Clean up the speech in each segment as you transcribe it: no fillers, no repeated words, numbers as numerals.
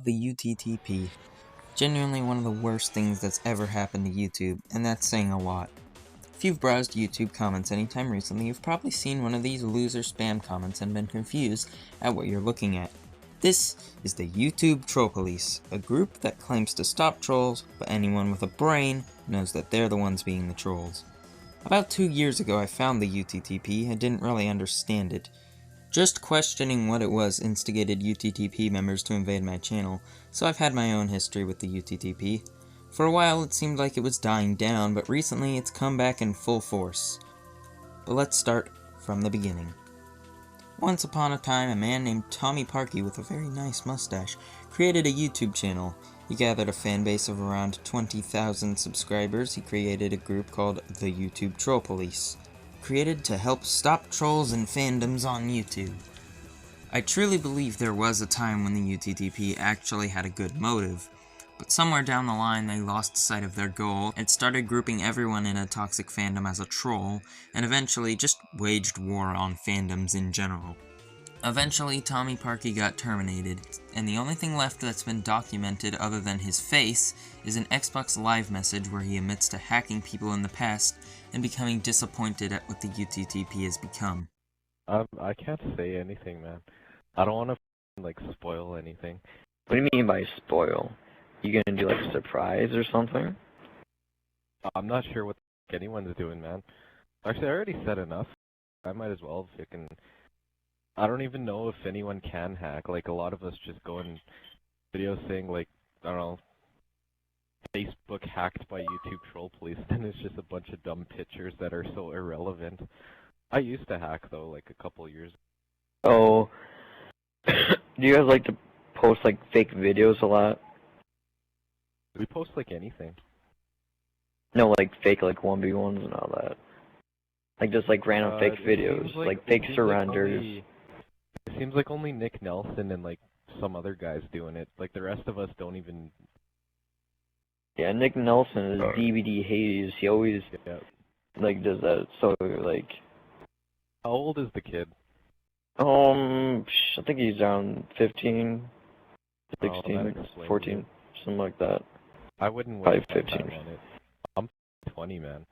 The UTTP. Genuinely one of the worst things that's ever happened to YouTube, and that's saying a lot. If you've browsed YouTube comments anytime recently, you've probably seen one of these loser spam comments and been confused at what you're looking at. This is the UTubeTrollPolice, a group that claims to stop trolls, but anyone with a brain knows that they're the ones being the trolls. About 2 years ago I found the UTTP and didn't really understand it. Just questioning what it was instigated UTTP members to invade my channel, so I've had my own history with the UTTP. For a while it seemed like it was dying down, but recently it's come back in full force. But let's start from the beginning. Once upon a time, a man named Tommy Parkey with a very nice mustache created a YouTube channel. He gathered a fan base of around 20,000 subscribers. He created a group called the UTubeTrollPolice, created to help stop trolls and fandoms on YouTube. I truly believe there was a time when the UTTP actually had a good motive, but somewhere down the line they lost sight of their goal and started grouping everyone in a toxic fandom as a troll, and eventually just waged war on fandoms in general. Eventually, Tommy Parkey got terminated, and the only thing left that's been documented other than his face is an Xbox Live message where he admits to hacking people in the past and becoming disappointed at what the UTTP has become. I can't say anything, man. I don't want to, spoil anything. What do you mean by spoil? You gonna do, a surprise or something? I'm not sure what anyone's doing, man. Actually, I already said enough. I might as well if it can. I don't even know if anyone can hack. A lot of us just go in videos saying, I don't know, Facebook hacked by YouTube Troll Police, and it's just a bunch of dumb pictures that are so irrelevant. I used to hack, though, a couple years ago. Oh, do you guys like to post, fake videos a lot? We post, anything. No, fake, 1v1s and all that. Just, random fake videos, fake surrenders. It seems like only Nick Nelson and, some other guys doing it. The rest of us don't even... Yeah, Nick Nelson is DVD Hades. He always, does that. So, How old is the kid? I think he's around 15, 16, 14, something like that. I wouldn't waste 15. On it. I'm 20, man.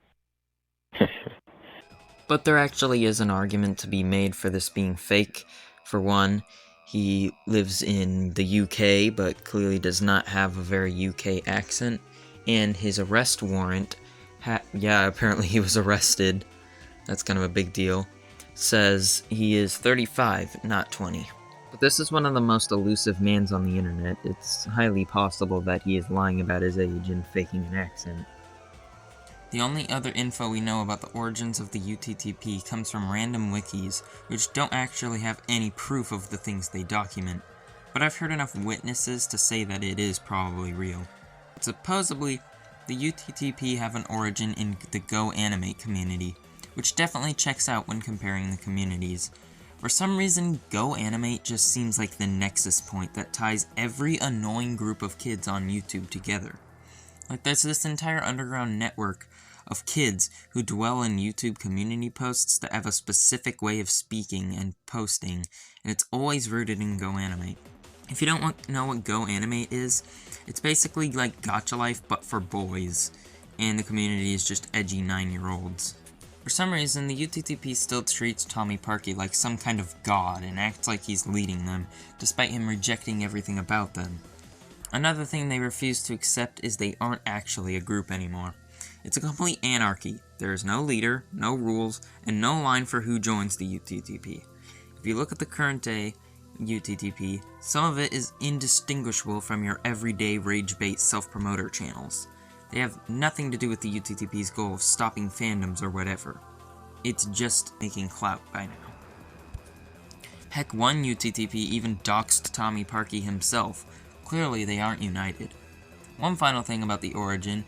But there actually is an argument to be made for this being fake. For one, he lives in the UK, but clearly does not have a very UK accent, and his arrest warrant, apparently he was arrested, that's kind of a big deal, says he is 35, not 20. But this is one of the most elusive mans on the internet. It's highly possible that he is lying about his age and faking an accent. The only other info we know about the origins of the UTTP comes from random wikis, which don't actually have any proof of the things they document, but I've heard enough witnesses to say that it is probably real. Supposedly, the UTTP have an origin in the Go Animate community, which definitely checks out when comparing the communities. For some reason, Go Animate just seems like the nexus point that ties every annoying group of kids on YouTube together. There's this entire underground network of kids who dwell in YouTube community posts that have a specific way of speaking and posting, and it's always rooted in Go Animate. If you don't know what Go Animate is, it's basically like Gacha Life but for boys, and the community is just edgy 9-year-olds. For some reason, the UTTP still treats Tommy Parkey like some kind of god and acts like he's leading them, despite him rejecting everything about them. Another thing they refuse to accept is they aren't actually a group anymore. It's a complete anarchy. There is no leader, no rules, and no line for who joins the UTTP. If you look at the current day UTTP, some of it is indistinguishable from your everyday rage-bait self-promoter channels. They have nothing to do with the UTTP's goal of stopping fandoms or whatever. It's just making clout by now. Heck, one UTTP even doxed Tommy Parkey himself. Clearly they aren't united. One final thing about the origin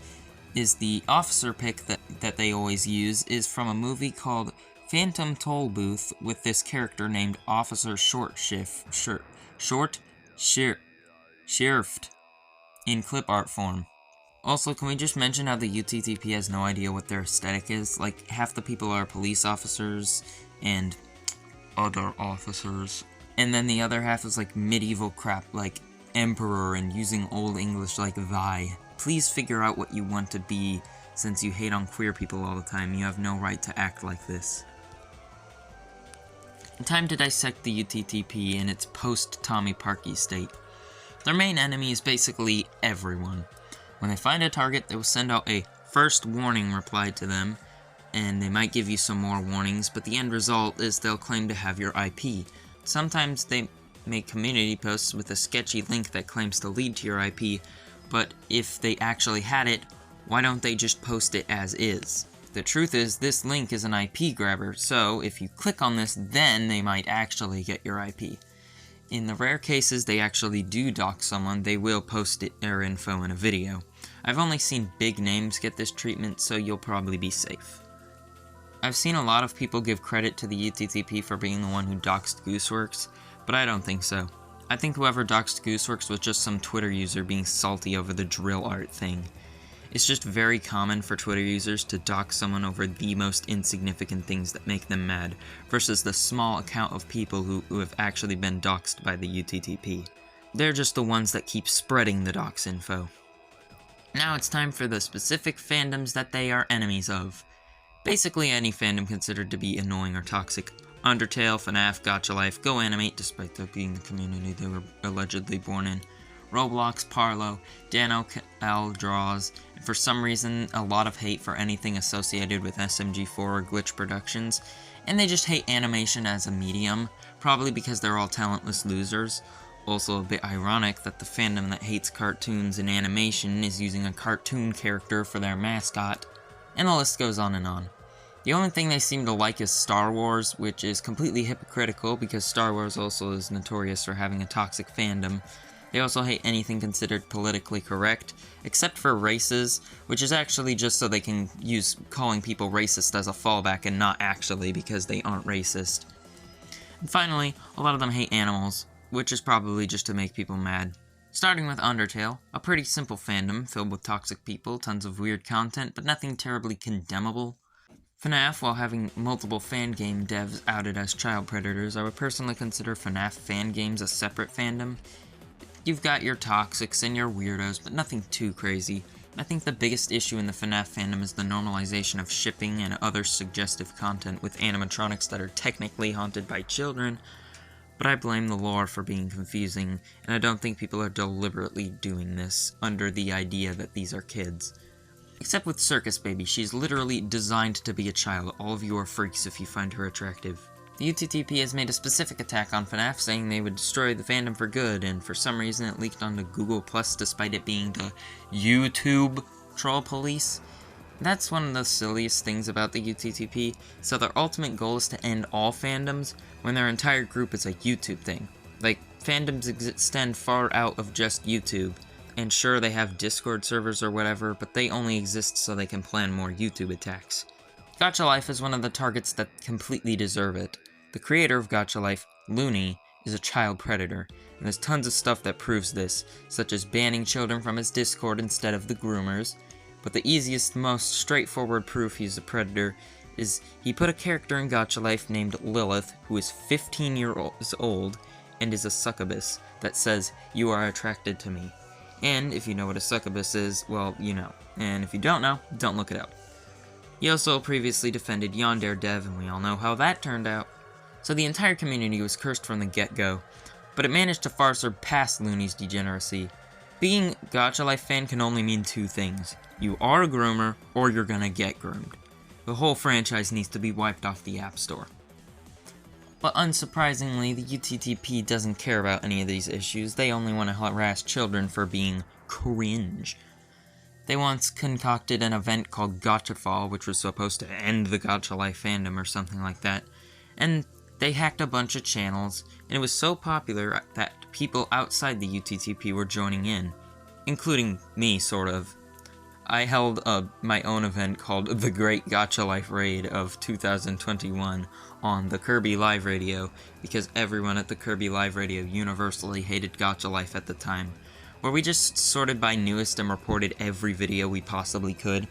is the officer pick that they always use is from a movie called Phantom Toll Booth with this character named Officer Sheriff in clip art form. Also, can we just mention how the UTTP has no idea what their aesthetic is? Half the people are police officers and other officers, and then the other half is medieval crap, emperor and using Old English like thy. Please figure out what you want to be, since you hate on queer people all the time. You have no right to act like this. Time to dissect the UTTP in its post-Tommy Parky state. Their main enemy is basically everyone. When they find a target, they will send out a first warning reply to them, and they might give you some more warnings, but the end result is they'll claim to have your IP. Sometimes they make community posts with a sketchy link that claims to lead to your IP, but if they actually had it, why don't they just post it as is? The truth is, this link is an IP grabber, so if you click on this, then they might actually get your IP. In the rare cases they actually do dox someone, they will post their info in a video. I've only seen big names get this treatment, so you'll probably be safe. I've seen a lot of people give credit to the UTTP for being the one who doxed Gooseworks, but I don't think so. I think whoever doxed Gooseworks was just some Twitter user being salty over the drill art thing. It's just very common for Twitter users to dox someone over the most insignificant things that make them mad, versus the small account of people who have actually been doxed by the UTTP. They're just the ones that keep spreading the dox info. Now it's time for the specific fandoms that they are enemies of. Basically any fandom considered to be annoying or toxic. Undertale, FNAF, Gacha Life, Go Animate, despite that being the community they were allegedly born in. Roblox, Parlo, Dano L Draws, and for some reason a lot of hate for anything associated with SMG4 or Glitch Productions, and they just hate animation as a medium, probably because they're all talentless losers. Also a bit ironic that the fandom that hates cartoons and animation is using a cartoon character for their mascot, and the list goes on and on. The only thing they seem to like is Star Wars, which is completely hypocritical because Star Wars also is notorious for having a toxic fandom. They also hate anything considered politically correct, except for races, which is actually just so they can use calling people racist as a fallback and not actually because they aren't racist. And finally, a lot of them hate animals, which is probably just to make people mad. Starting with Undertale, a pretty simple fandom filled with toxic people, tons of weird content, but nothing terribly condemnable. FNAF, while having multiple fan game devs outed as child predators, I would personally consider FNAF fan games a separate fandom. You've got your toxics and your weirdos, but nothing too crazy. I think the biggest issue in the FNAF fandom is the normalization of shipping and other suggestive content with animatronics that are technically haunted by children, but I blame the lore for being confusing, and I don't think people are deliberately doing this under the idea that these are kids. Except with Circus Baby, she's literally designed to be a child. All of you are freaks if you find her attractive. The UTTP has made a specific attack on FNAF, saying they would destroy the fandom for good, and for some reason it leaked onto Google Plus despite it being the UTubeTrollPolice. That's one of the silliest things about the UTTP, so their ultimate goal is to end all fandoms when their entire group is a YouTube thing. Like, fandoms extend far out of just YouTube, and sure they have Discord servers or whatever, but they only exist so they can plan more YouTube attacks. Gacha Life is one of the targets that completely deserve it. The creator of Gacha Life, Luni, is a child predator, and there's tons of stuff that proves this, such as banning children from his Discord instead of the groomers, but the easiest, most straightforward proof he's a predator is he put a character in Gacha Life named Lilith, who is 15 years old, and is a succubus, that says, "You are attracted to me." And if you know what a succubus is, well, you know. And if you don't know, don't look it up. He also previously defended Yandere Dev, and we all know how that turned out. So the entire community was cursed from the get-go, but it managed to far surpass Luni's degeneracy. Being Gacha Life fan can only mean two things. You are a groomer, or you're gonna get groomed. The whole franchise needs to be wiped off the App Store. But unsurprisingly, the UTTP doesn't care about any of these issues. They only want to harass children for being cringe. They once concocted an event called Gacha Fall, which was supposed to end the Gacha Life fandom or something like that, and they hacked a bunch of channels, and it was so popular that people outside the UTTP were joining in, including me, sort of. I held my own event called The Great Gacha Life Raid of 2021 on the Kirby Live Radio, because everyone at the Kirby Live Radio universally hated Gacha Life at the time, where we just sorted by newest and reported every video we possibly could.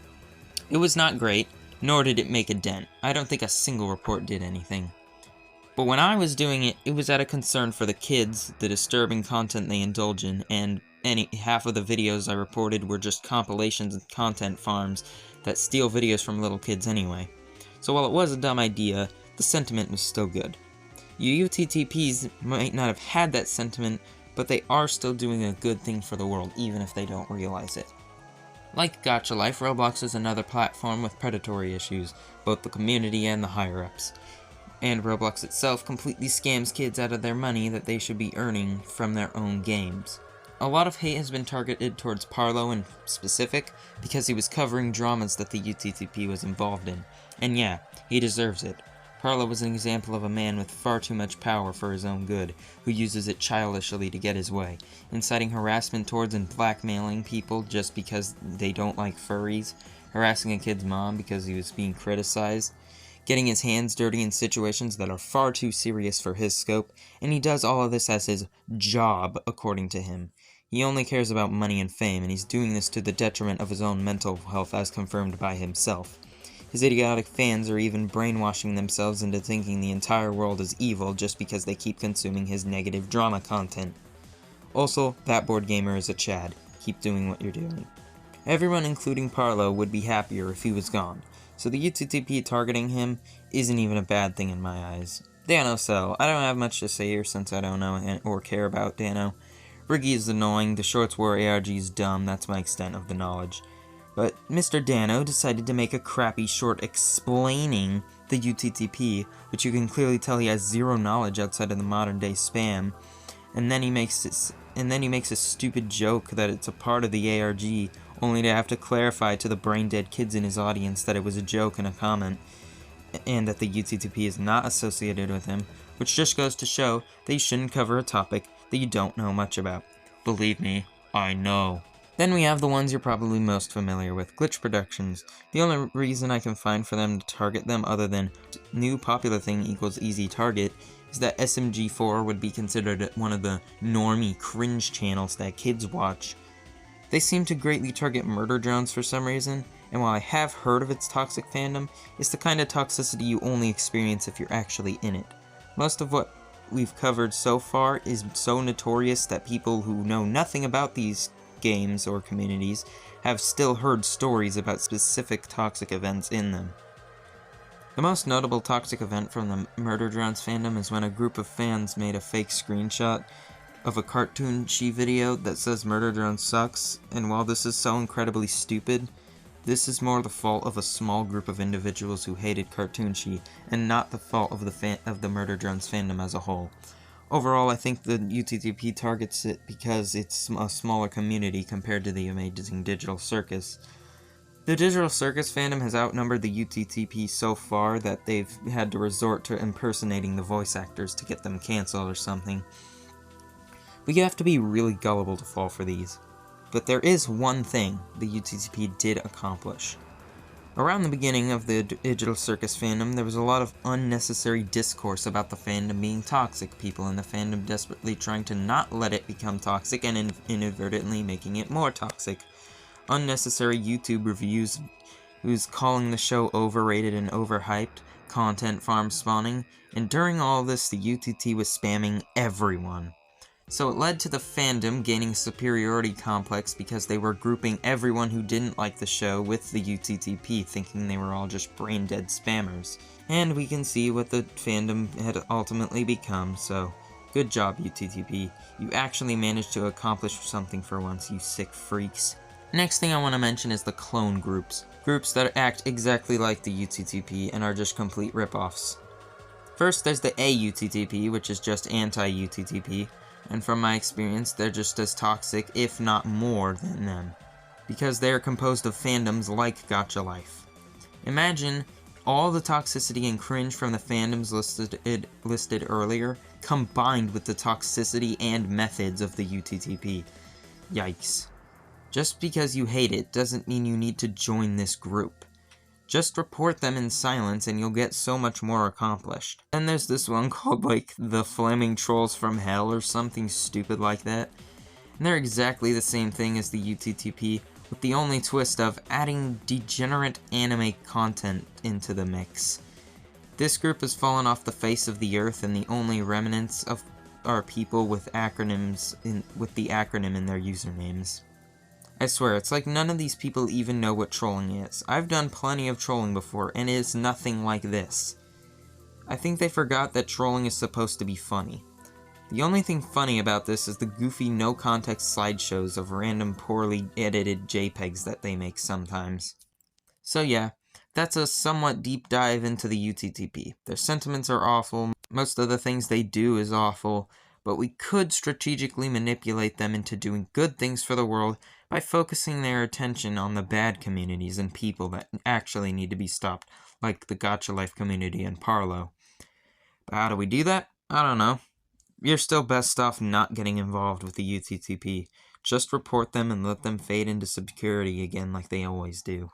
It was not great, nor did it make a dent. I don't think a single report did anything. But when I was doing it, it was out of concern for the kids, the disturbing content they indulge in, and half of the videos I reported were just compilations and content farms that steal videos from little kids anyway. So while it was a dumb idea, the sentiment was still good. UTTPs might not have had that sentiment, but they are still doing a good thing for the world, even if they don't realize it. Like Gacha Life, Roblox is another platform with predatory issues, both the community and the higher-ups. And Roblox itself completely scams kids out of their money that they should be earning from their own games. A lot of hate has been targeted towards Parlo in specific, because he was covering dramas that the UTTP was involved in. And yeah, he deserves it. Parlo was an example of a man with far too much power for his own good, who uses it childishly to get his way, inciting harassment towards and blackmailing people just because they don't like furries, harassing a kid's mom because he was being criticized, getting his hands dirty in situations that are far too serious for his scope, and he does all of this as his job, according to him. He only cares about money and fame, and he's doing this to the detriment of his own mental health as confirmed by himself. His idiotic fans are even brainwashing themselves into thinking the entire world is evil just because they keep consuming his negative drama content. Also, that board gamer is a Chad. Keep doing what you're doing. Everyone, including Parlo, would be happier if he was gone, so the UTTP targeting him isn't even a bad thing in my eyes. Dano Cell. I don't have much to say here since I don't know or care about Dano. Riggy is annoying, the Shorts War ARG is dumb, that's my extent of the knowledge. But Mr. Dano decided to make a crappy short explaining the UTTP, which you can clearly tell he has zero knowledge outside of the modern day spam, and then he makes a stupid joke that it's a part of the ARG, only to have to clarify to the brain-dead kids in his audience that it was a joke in a comment, and that the UTTP is not associated with him, which just goes to show that you shouldn't cover a topic that you don't know much about. Believe me, I know. Then we have the ones you're probably most familiar with, Glitch Productions. The only reason I can find for them to target them other than new popular thing equals easy target is that SMG4 would be considered one of the normie cringe channels that kids watch. They seem to greatly target murder drones for some reason, and while I have heard of its toxic fandom, it's the kind of toxicity you only experience if you're actually in it. Most of what we've covered so far is so notorious that people who know nothing about these games or communities have still heard stories about specific toxic events in them. The most notable toxic event from the Murder Drones fandom is when a group of fans made a fake screenshot of a cartoon-chi video that says Murder Drone sucks, and while this is so incredibly stupid, this is more the fault of a small group of individuals who hated cartoon-chi, and not the fault of the Murder Drones fandom as a whole. Overall, I think the UTTP targets it because it's a smaller community compared to the amazing Digital Circus. The Digital Circus fandom has outnumbered the UTTP so far that they've had to resort to impersonating the voice actors to get them cancelled or something. But you have to be really gullible to fall for these. But there is one thing the UTTP did accomplish. Around the beginning of the Digital Circus fandom, there was a lot of unnecessary discourse about the fandom being toxic, people in the fandom desperately trying to not let it become toxic and inadvertently making it more toxic. Unnecessary YouTube reviews who's calling the show overrated and overhyped, content farm spawning, and during all this the UTT was spamming everyone. So it led to the fandom gaining a superiority complex because they were grouping everyone who didn't like the show with the UTTP, thinking they were all just brain-dead spammers. And we can see what the fandom had ultimately become, so good job UTTP. You actually managed to accomplish something for once, you sick freaks. Next thing I want to mention is the clone groups. Groups that act exactly like the UTTP and are just complete rip-offs. First, there's the AUTTP, which is just anti-UTTP. And from my experience, they're just as toxic, if not more, than them, because they are composed of fandoms like Gacha Life. Imagine all the toxicity and cringe from the fandoms listed earlier, combined with the toxicity and methods of the UTTP. Yikes. Just because you hate it doesn't mean you need to join this group. Just report them in silence and you'll get so much more accomplished. Then there's this one called, like, the Flaming Trolls from Hell or something stupid like that. And they're exactly the same thing as the UTTP, with the only twist of adding degenerate anime content into the mix. This group has fallen off the face of the earth, and the only remnants of are people with the acronym in their usernames. I swear, it's like none of these people even know what trolling is. I've done plenty of trolling before, and it is nothing like this. I think they forgot that trolling is supposed to be funny. The only thing funny about this is the goofy no-context slideshows of random poorly edited JPEGs that they make sometimes. So yeah, that's a somewhat deep dive into the UTTP. Their sentiments are awful, most of the things they do is awful, but we could strategically manipulate them into doing good things for the world by focusing their attention on the bad communities and people that actually need to be stopped, like the Gacha Life community and Parlo. But how do we do that? I don't know. You're still best off not getting involved with the UTTP. Just report them and let them fade into obscurity again like they always do.